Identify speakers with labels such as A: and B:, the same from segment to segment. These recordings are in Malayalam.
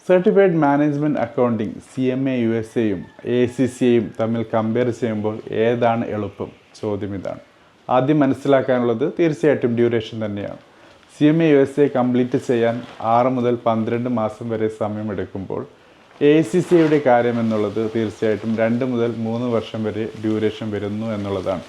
A: സർട്ടിഫൈഡ് മാനേജ്മെൻറ്റ് അക്കൗണ്ടിംഗ് CMA USA-യും ACCA-യും തമ്മിൽ കമ്പയർ ചെയ്യുമ്പോൾ ഏതാണ് എളുപ്പം? ചോദ്യം ഇതാണ്. ആദ്യം മനസ്സിലാക്കാനുള്ളത് തീർച്ചയായിട്ടും ഡ്യൂറേഷൻ തന്നെയാണ്. CMA USA കംപ്ലീറ്റ് ചെയ്യാൻ 6 മുതൽ 12 മാസം വരെ സമയമെടുക്കുമ്പോൾ ACCA-യുടെ കാര്യം എന്നുള്ളത് തീർച്ചയായിട്ടും 2 മുതൽ 3 വർഷം വരെ ഡ്യൂറേഷൻ വരുന്നു എന്നുള്ളതാണ്.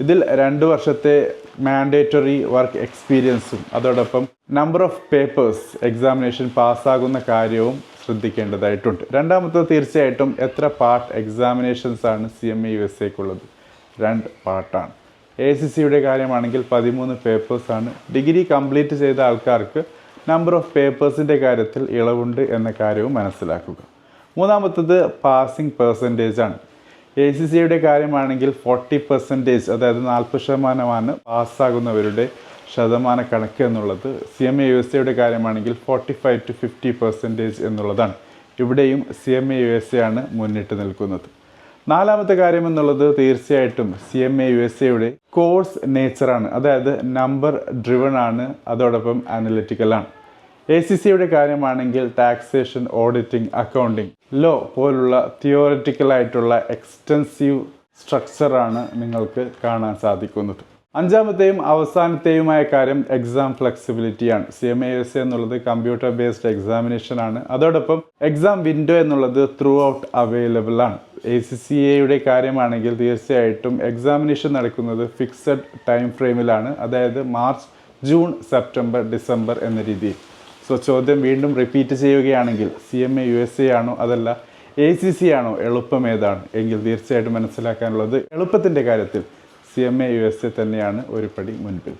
A: ഇതിൽ 2 വർഷത്തെ മാൻഡേറ്ററി വർക്ക് എക്സ്പീരിയൻസും അതോടൊപ്പം നമ്പർ ഓഫ് പേപ്പേഴ്സ് എക്സാമിനേഷൻ പാസ്സാകുന്ന കാര്യവും ശ്രദ്ധിക്കേണ്ടതായിട്ടുണ്ട്. രണ്ടാമത്തത് തീർച്ചയായിട്ടും എത്ര പാർട്ട് എക്സാമിനേഷൻസ് ആണ് CMA USA-ക്കുള്ളത്? 2 പാർട്ടാണ്. ACCA-യുടെ കാര്യമാണെങ്കിൽ 13 പേപ്പേഴ്സാണ്. ഡിഗ്രി കംപ്ലീറ്റ് ചെയ്ത ആൾക്കാർക്ക് നമ്പർ ഓഫ് പേപ്പേഴ്സിൻ്റെ കാര്യത്തിൽ ഇളവുണ്ട് എന്ന കാര്യവും മനസ്സിലാക്കുക. മൂന്നാമത്തത് പാസിംഗ് പെർസെൻറ്റേജ് ആണ്. ACCA-യുടെ കാര്യമാണെങ്കിൽ 40%, അതായത് 40% പാസ്സാകുന്നവരുടെ ശതമാന കണക്ക് എന്നുള്ളത്. CMA USA-യുടെ കാര്യമാണെങ്കിൽ 45 to 50% എന്നുള്ളതാണ്. ഇവിടെയും CMA USA ആണ് മുന്നിട്ട് നിൽക്കുന്നത്. നാലാമത്തെ കാര്യം എന്നുള്ളത് തീർച്ചയായിട്ടും CMA USA-യുടെ കോഴ്സ് നേച്ചറാണ്, അതായത് നമ്പർ ഡ്രിവൺ ആണ്, അതോടൊപ്പം അനലിറ്റിക്കലാണ്. ACCA-യുടെ കാര്യമാണെങ്കിൽ ടാക്സേഷൻ, ഓഡിറ്റിംഗ്, അക്കൗണ്ടിംഗ്, ലോ പോലുള്ള തിയോറിറ്റിക്കലായിട്ടുള്ള എക്സ്റ്റൻസീവ് സ്ട്രക്ചറാണ് നിങ്ങൾക്ക് കാണാൻ സാധിക്കുന്നത്. അഞ്ചാമത്തെയും അവസാനത്തെയുമായ കാര്യം എക്സാം ഫ്ലെക്സിബിലിറ്റിയാണ്. CMA USA എന്നുള്ളത് കമ്പ്യൂട്ടർ ബേസ്ഡ് എക്സാമിനേഷൻ ആണ്. അതോടൊപ്പം എക്സാം വിൻഡോ എന്നുള്ളത് ത്രൂ ഔട്ട് അവൈലബിൾ ആണ്. ACCA-യുടെ കാര്യമാണെങ്കിൽ തീർച്ചയായിട്ടും എക്സാമിനേഷൻ നടക്കുന്നത് ഫിക്സഡ് ടൈം ഫ്രെയിമിലാണ്, അതായത് മാർച്ച്, ജൂൺ, സെപ്റ്റംബർ, ഡിസംബർ എന്ന രീതിയിൽ. ചോദ്യം വീണ്ടും റിപ്പീറ്റ് ചെയ്യുകയാണെങ്കിൽ CMA USA ആണോ അതല്ല ACCA ആണോ എളുപ്പം ഏതാണ് എങ്കിൽ തീർച്ചയായിട്ടും മനസ്സിലാക്കാനുള്ളത് എളുപ്പത്തിൻ്റെ കാര്യത്തിൽ CMA USA തന്നെയാണ് ഒരു പടി മുൻപിൽ.